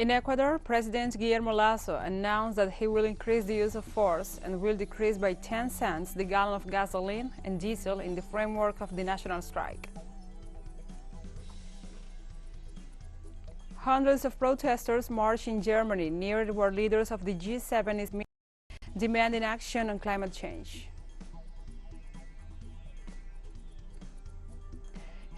In Ecuador, President Guillermo Lasso announced that he will increase the use of force and will decrease by 10 cents the gallon of gasoline and diesel in the framework of the national strike. Hundreds of protesters marched in Germany near where leaders of the G7 is meeting, demanding action on climate change.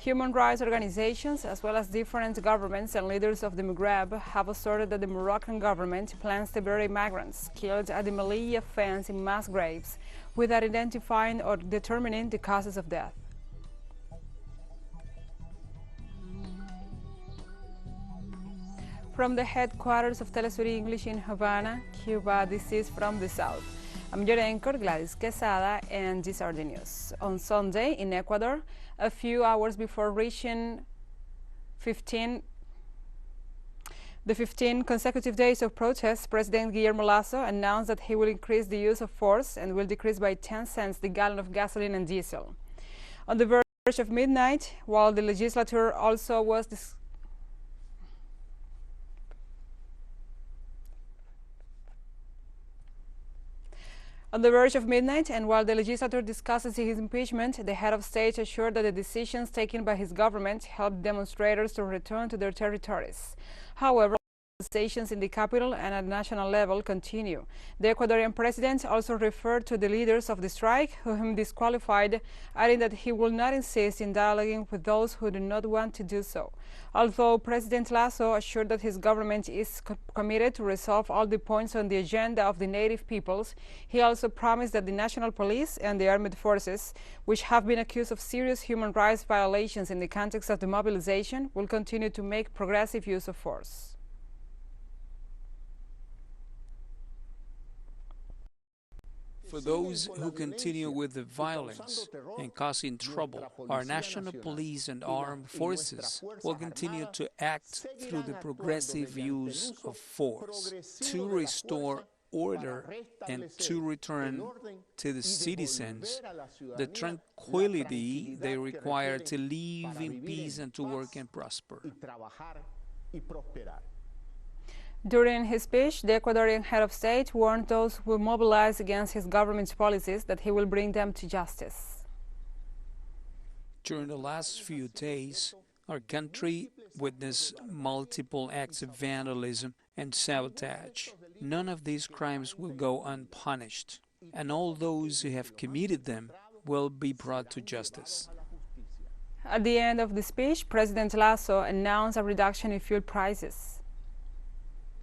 Human rights organizations, as well as different governments and leaders of the Maghreb, have asserted that the Moroccan government plans to bury migrants killed at the Melilla fence in mass graves without identifying or determining the causes of death. From the headquarters of TeleSUR English in Havana, Cuba, this is From the South. I'm your anchor, Gladys Quesada, and these are the news. On Sunday in Ecuador, a few hours before reaching the 15 consecutive days of protests, President Guillermo Lasso announced that he will increase the use of force and will decrease by 10 cents the gallon of gasoline and diesel. On the verge of midnight, while the legislature also was On the verge of midnight, and while the legislature discusses his impeachment, the head of state assured that the decisions taken by his government helped demonstrators to return to their territories. However, manifestations in the capital and at national level continue. The Ecuadorian president also referred to the leaders of the strike, whom disqualified, adding that he will not insist in dialoguing with those who do not want to do so. Although President Lasso assured that his government is committed to resolve all the points on the agenda of the native peoples, he also promised that the national police and the armed forces, which have been accused of serious human rights violations in the context of the mobilization, will continue to make progressive use of force. For those who continue with the violence and causing trouble, our national police and armed forces will continue to act through the progressive use of force to restore order and to return to the citizens the tranquility they require to live in peace and to work and prosper. During his speech, the Ecuadorian head of state warned those who mobilize against his government's policies that he will bring them to justice. During the last few days, our country witnessed multiple acts of vandalism and sabotage. None of these crimes will go unpunished, and all those who have committed them will be brought to justice. At the end of the speech, President Lasso announced a reduction in fuel prices.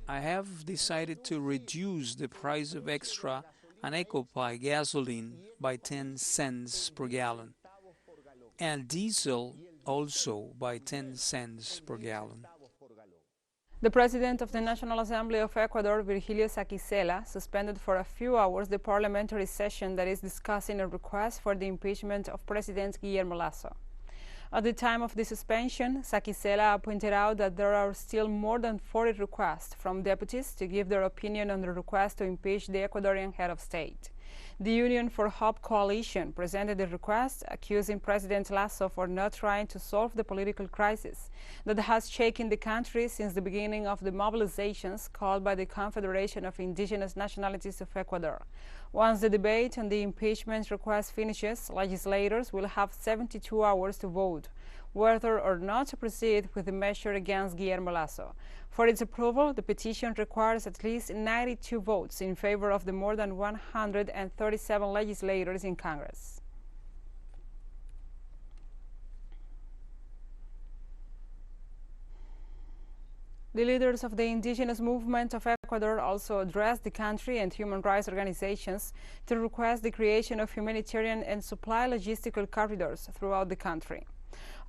I have decided to reduce the price of extra and Eco gasoline by 10 cents per gallon, and diesel also by 10 cents per gallon. The President of the National Assembly of Ecuador, Virgilio Saquicela, suspended for a few hours the parliamentary session that is discussing a request for the impeachment of President Guillermo Lasso. At the time of the suspension, Saquicela pointed out that there are still more than 40 requests from deputies to give their opinion on the request to impeach the Ecuadorian head of state. The Union for Hope coalition presented the request, accusing President Lasso for not trying to solve the political crisis that has shaken the country since the beginning of the mobilizations called by the Confederation of Indigenous Nationalities of Ecuador. Once the debate on the impeachment request finishes, legislators will have 72 hours to vote whether or not to proceed with the measure against Guillermo Lasso. For its approval, the petition requires at least 92 votes in favor of the more than 137 legislators in Congress. The leaders of the indigenous movement of Ecuador also addressed the country and human rights organizations to request the creation of humanitarian and supply logistical corridors throughout the country.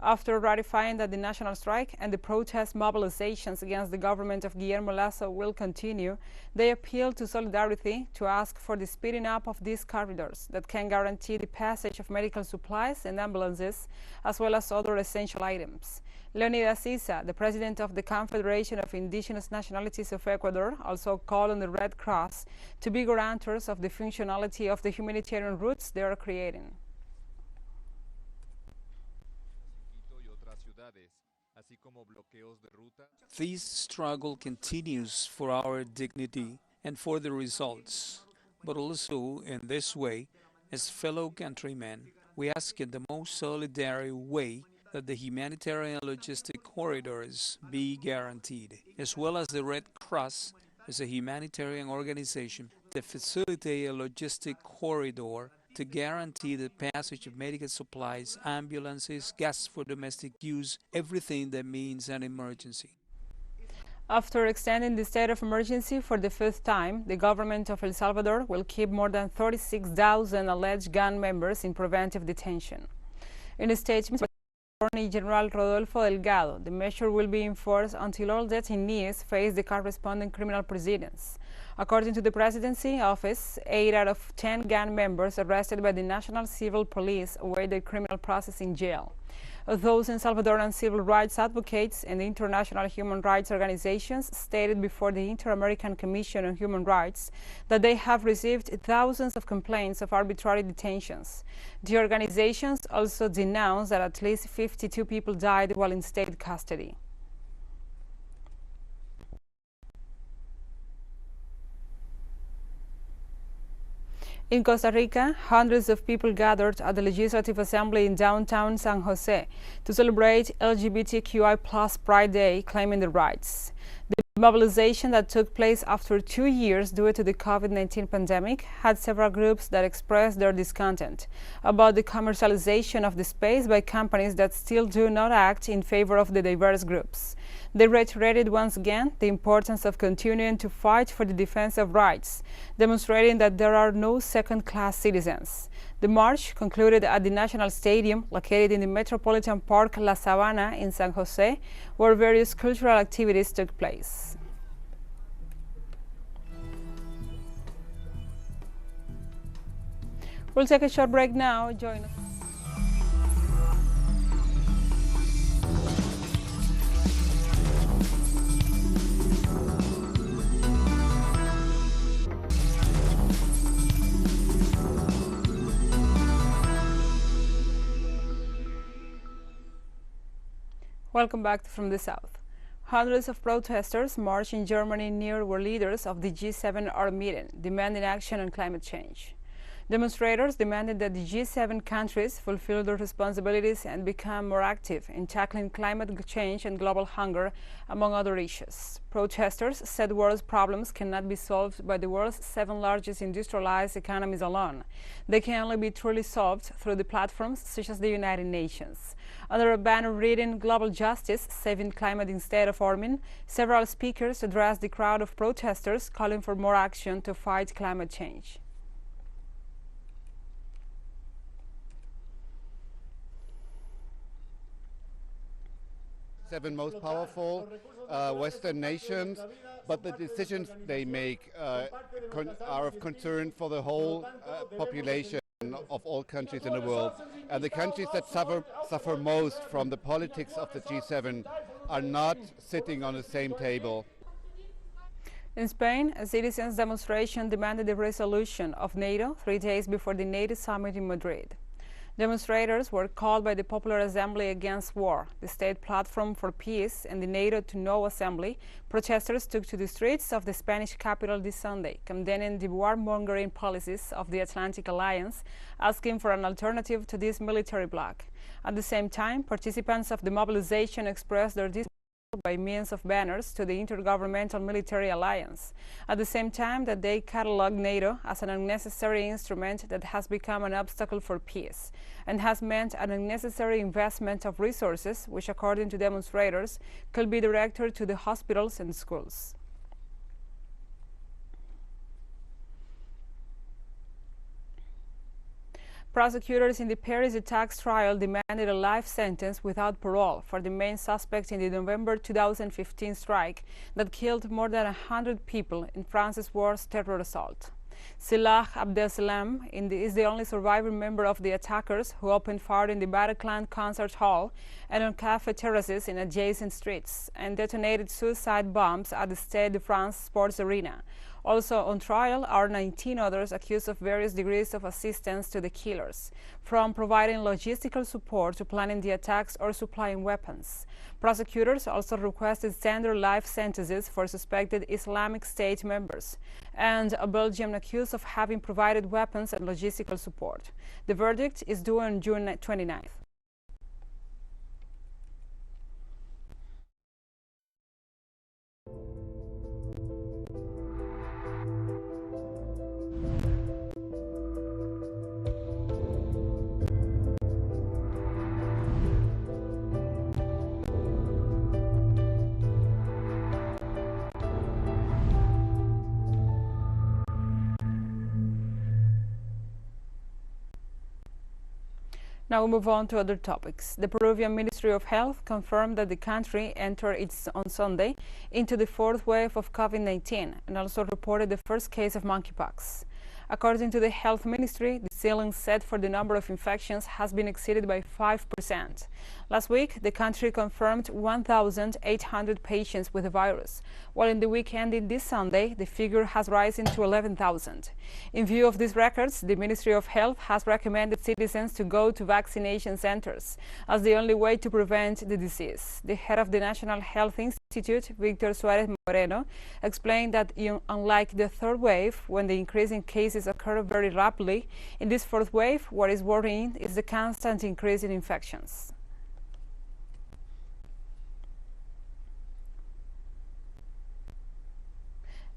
After ratifying that the national strike and the protest mobilizations against the government of Guillermo Lasso will continue, they appealed to solidarity to ask for the speeding up of these corridors that can guarantee the passage of medical supplies and ambulances, as well as other essential items. Leonidas Issa, the president of the Confederation of Indigenous Nationalities of Ecuador, also called on the Red Cross to be guarantors of the functionality of the humanitarian routes they are creating. This struggle continues for our dignity and for the results, but also in this way, as fellow countrymen, we ask in the most solidary way that the humanitarian logistic corridors be guaranteed, as well as the Red Cross as a humanitarian organization to facilitate a logistic corridor to guarantee the passage of medical supplies, ambulances, gas for domestic use, everything that means an emergency. After extending the state of emergency for the fifth time, the government of El Salvador will keep more than 36,000 alleged gang members in preventive detention. In a statement, Attorney General Rodolfo Delgado, the measure will be enforced until all detainees face the corresponding criminal proceedings. According to the Presidency Office, 8 out of 10 gang members arrested by the National Civil Police await their criminal process in jail. Those in Salvadoran civil rights advocates and international human rights organizations stated before the Inter-American Commission on Human Rights that they have received thousands of complaints of arbitrary detentions. The organizations also denounced that at least 52 people died while in state custody. In Costa Rica, hundreds of people gathered at the Legislative Assembly in downtown San Jose to celebrate LGBTQI+ Pride Day, claiming their rights. The mobilization that took place after 2 years due to the COVID-19 pandemic had several groups that expressed their discontent about the commercialization of the space by companies that still do not act in favor of the diverse groups. They reiterated once again the importance of continuing to fight for the defense of rights, demonstrating that there are no second-class citizens. The march concluded at the National Stadium, located in the Metropolitan Park La Sabana in San Jose, where various cultural activities took place. We'll take a short break now. Join us. Welcome back from the South. Hundreds of protesters marched in Germany near where leaders of the G7 are meeting, demanding action on climate change. Demonstrators demanded that the G7 countries fulfill their responsibilities and become more active in tackling climate change and global hunger, among other issues. Protesters said world's problems cannot be solved by the world's 7 largest industrialized economies alone. They can only be truly solved through the platforms such as the United Nations. Under a banner reading "Global Justice, Saving Climate Instead of Warming," several speakers addressed the crowd of protesters calling for more action to fight climate change. Seven most powerful Western nations, but the decisions they make are of concern for the whole population of all countries in the world. And the countries that suffer most from the politics of the G7 are not sitting on the same table. In Spain, a citizens' demonstration demanded the resolution of NATO 3 days before the NATO summit in Madrid. Demonstrators were called by the Popular Assembly Against War, the state platform for peace, and the NATO to No Assembly. Protesters took to the streets of the Spanish capital this Sunday, condemning the warmongering policies of the Atlantic Alliance, asking for an alternative to this military bloc. At the same time, participants of the mobilization expressed their disappointment by means of banners to the Intergovernmental Military Alliance, at the same time that they cataloged NATO as an unnecessary instrument that has become an obstacle for peace and has meant an unnecessary investment of resources, which, according to demonstrators, could be directed to the hospitals and schools. Prosecutors in the Paris attacks trial demanded a life sentence without parole for the main suspect in the November 2015 strike that killed more than 100 people in France's worst terror assault. Salah Abdeslam is the only surviving member of the attackers, who opened fire in the Bataclan concert hall and on cafe terraces in adjacent streets and detonated suicide bombs at the Stade de France sports arena. Also on trial are 19 others accused of various degrees of assistance to the killers, from providing logistical support to planning the attacks or supplying weapons. Prosecutors also requested standard life sentences for suspected Islamic State members and a Belgian accused of having provided weapons and logistical support. The verdict is due on June 29th. Now we move on to other topics. The Peruvian Ministry of Health confirmed that the country entered on Sunday into the fourth wave of COVID-19 and also reported the first case of monkeypox. According to the Health Ministry, the ceiling set for the number of infections has been exceeded by 5%. Last week, the country confirmed 1,800 patients with the virus, while in the week ending this Sunday, the figure has risen to 11,000. In view of these records, the Ministry of Health has recommended citizens to go to vaccination centers as the only way to prevent the disease. The head of the National Health Institute, Victor Suarez Moreno, explained that unlike the third wave, when the increase in cases occurred very rapidly, in this fourth wave, what is worrying is the constant increase in infections.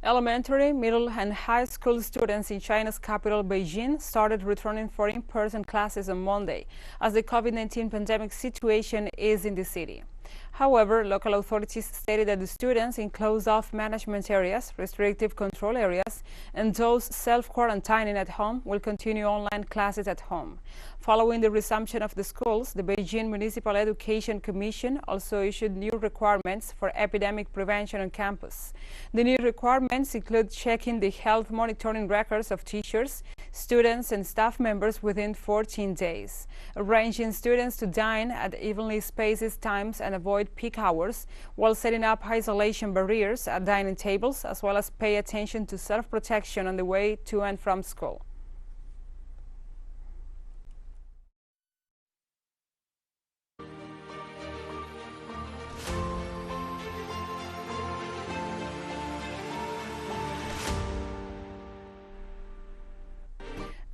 Elementary, middle, and high school students in China's capital, Beijing, started returning for in-person classes on Monday as the COVID-19 pandemic situation is in the city. However, local authorities stated that the students in closed-off management areas, restrictive control areas, and those self-quarantining at home will continue online classes at home. Following the resumption of the schools, the Beijing Municipal Education Commission also issued new requirements for epidemic prevention on campus. The new requirements include checking the health monitoring records of teachers, students, and staff members within 14 days, arranging students to dine at evenly spaced times and avoid peak hours, while setting up isolation barriers at dining tables, as well as pay attention to self-protection on the way to and from school.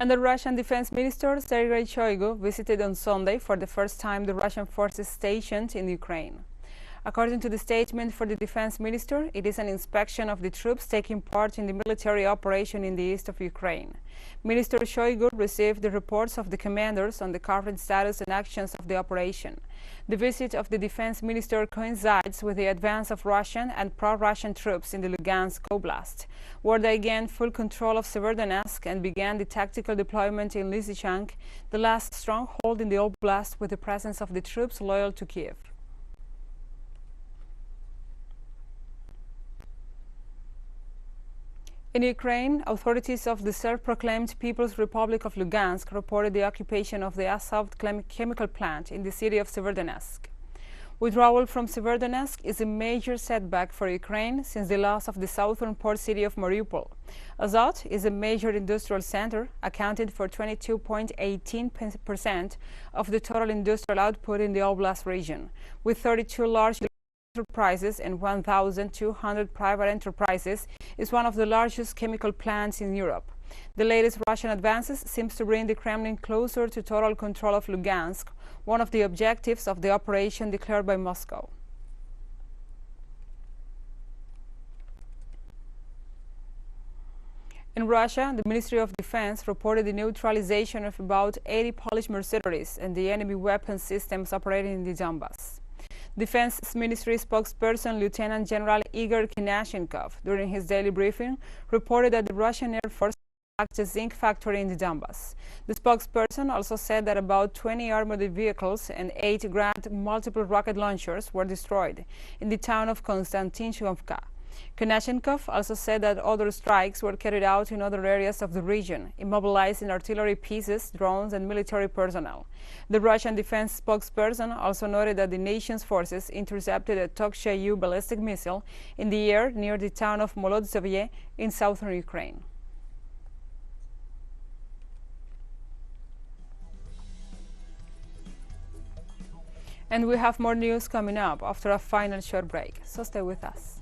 And the Russian Defense Minister Sergei Shoigu visited on Sunday for the first time the Russian forces stationed in Ukraine. According to the statement for the Defense Minister, it is an inspection of the troops taking part in the military operation in the east of Ukraine. Minister Shoigu received the reports of the commanders on the current status and actions of the operation. The visit of the Defense Minister coincides with the advance of Russian and pro-Russian troops in the Lugansk Oblast, where they gained full control of Severodonetsk and began the tactical deployment in Lysychansk, the last stronghold in the Oblast with the presence of the troops loyal to Kiev. In Ukraine, authorities of the self-proclaimed People's Republic of Lugansk reported the occupation of the Azov chemical plant in the city of Severodonetsk. Withdrawal from Severodonetsk is a major setback for Ukraine since the loss of the southern port city of Mariupol. Azov is a major industrial center, accounting for 22.18% of the total industrial output in the Oblast region, with 32 large enterprises and 1,200 private enterprises. Is one of the largest chemical plants in Europe. The latest Russian advances seems to bring the Kremlin closer to total control of Lugansk, one of the objectives of the operation declared by Moscow. In Russia, the Ministry of Defense reported the neutralization of about 80 Polish mercenaries and the enemy weapons systems operating in the Donbass. Defense Ministry spokesperson Lieutenant General Igor Kinashenkov, during his daily briefing, reported that the Russian Air Force attacked a zinc factory in the Donbass. The spokesperson also said that about 20 armored vehicles and 8 Grad multiple rocket launchers were destroyed in the town of Konstantinovka. Konashenkov also said that other strikes were carried out in other areas of the region, immobilizing artillery pieces, drones, and military personnel. The Russian defense spokesperson also noted that the nation's forces intercepted a Toksha-U ballistic missile in the air near the town of Molodzovye in southern Ukraine. And we have more news coming up after a final short break, so stay with us.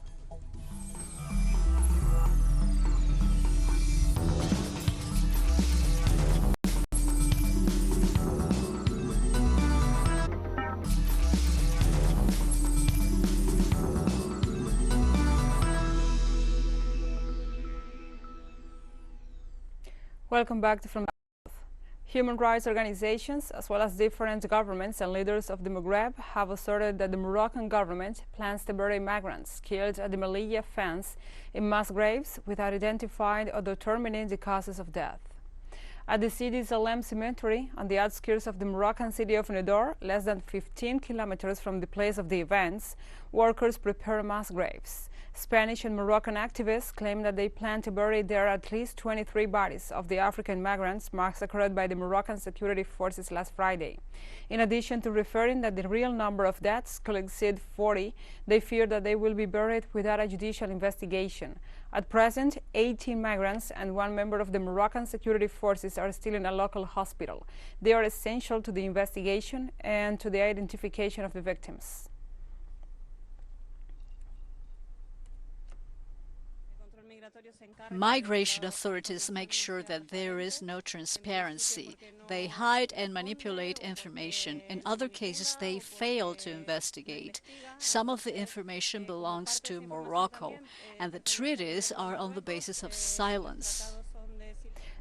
Welcome back to From the South. Human rights organizations, as well as different governments and leaders of the Maghreb, have asserted that the Moroccan government plans to bury migrants killed at the Melilla fence in mass graves without identifying or determining the causes of death. At the city's Alem cemetery, on the outskirts of the Moroccan city of Nador, less than 15 kilometers from the place of the events, workers prepare mass graves. Spanish and Moroccan activists claim that they plan to bury there at least 23 bodies of the African migrants massacred by the Moroccan security forces last Friday. In addition to referring that the real number of deaths could exceed 40, they fear that they will be buried without a judicial investigation. At present, 18 migrants and one member of the Moroccan security forces are still in a local hospital. They are essential to the investigation and to the identification of the victims. Migration authorities make sure that there is no transparency. They hide and manipulate information. In other cases, they fail to investigate. Some of the information belongs to Morocco, and the treaties are on the basis of silence.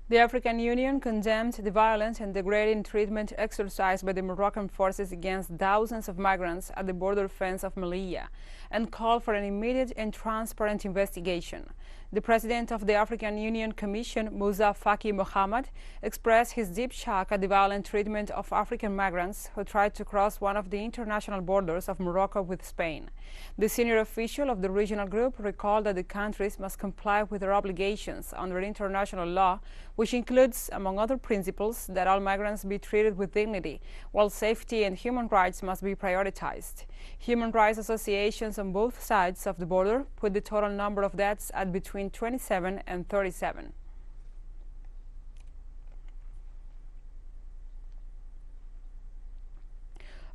The African Union condemned the violent and degrading treatment exercised by the Moroccan forces against thousands of migrants at the border fence of Melilla and called for an immediate and transparent investigation. The president of the African Union Commission, Moussa Faki Mohamed, expressed his deep shock at the violent treatment of African migrants who tried to cross one of the international borders of Morocco with Spain. The senior official of the regional group recalled that the countries must comply with their obligations under international law, which includes, among other principles, that all migrants be treated with dignity, while safety and human rights must be prioritized. Human rights associations on both sides of the border put the total number of deaths at between 27 and 37.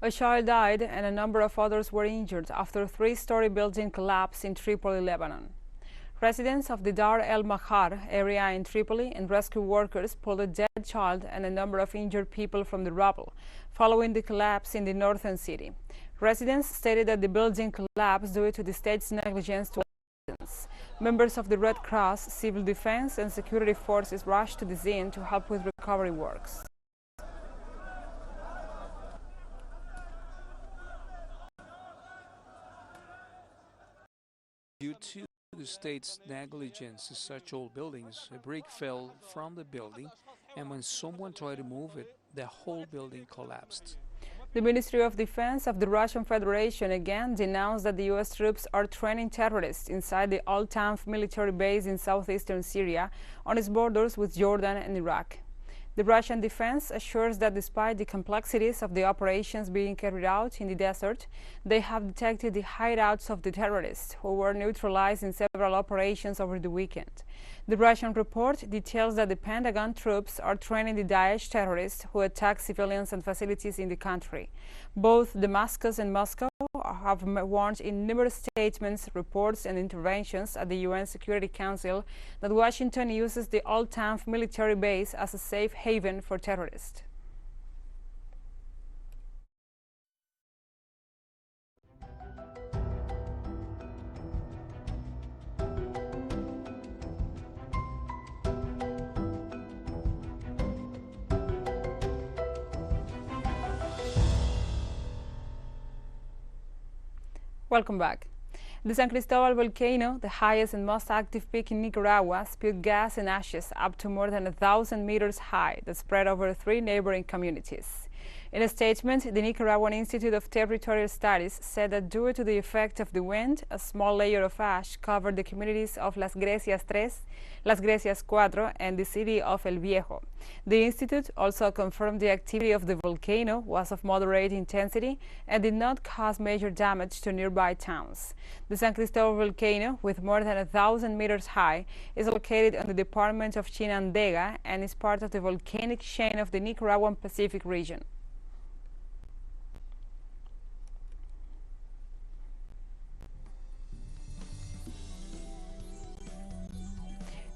A child died and a number of others were injured after a three-story building collapsed in Tripoli, Lebanon. Residents of the Dar el-Mahar area in Tripoli and rescue workers pulled a dead child and a number of injured people from the rubble following the collapse in the northern city. Residents stated that the building collapsed due to the state's negligence to assistance. Members of the Red Cross, civil defense, and security forces rushed to the scene to help with recovery works. Due to the state's negligence in such old buildings, a brick fell from the building, and when someone tried to move it, the whole building collapsed. The Ministry of Defense of the Russian Federation again denounced that the U.S. troops are training terrorists inside the Al-Tanf military base in southeastern Syria on its borders with Jordan and Iraq. The Russian defense assures that despite the complexities of the operations being carried out in the desert, they have detected the hideouts of the terrorists who were neutralized in several operations over the weekend. The Russian report details that the Pentagon troops are training the Daesh terrorists who attack civilians and facilities in the country. Both Damascus and Moscow have warned in numerous statements, reports, and interventions at the UN Security Council that Washington uses the Al-Tanf military base as a safe haven for terrorists. Welcome back. The San Cristobal volcano, the highest and most active peak in Nicaragua, spewed gas and ashes up to more than 1,000 meters high that spread over 3 neighboring communities. In a statement, the Nicaraguan Institute of Territorial Studies said that due to the effect of the wind, a small layer of ash covered the communities of Las Grecias 3, Las Grecias 4, and the city of El Viejo. The institute also confirmed the activity of the volcano was of moderate intensity and did not cause major damage to nearby towns. The San Cristobal volcano, with more than 1,000 meters high, is located in the department of Chinandega and is part of the volcanic chain of the Nicaraguan Pacific region.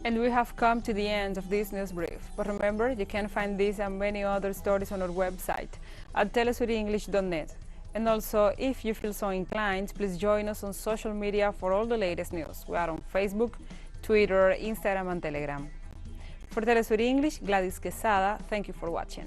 And we have come to the end of this news brief. But remember, you can find these and many other stories on our website at telesurenglish.net. And also, if you feel so inclined, please join us on social media for all the latest news. We are on Facebook, Twitter, Instagram, and Telegram. For TeleSUR English, Gladys Quesada, thank you for watching.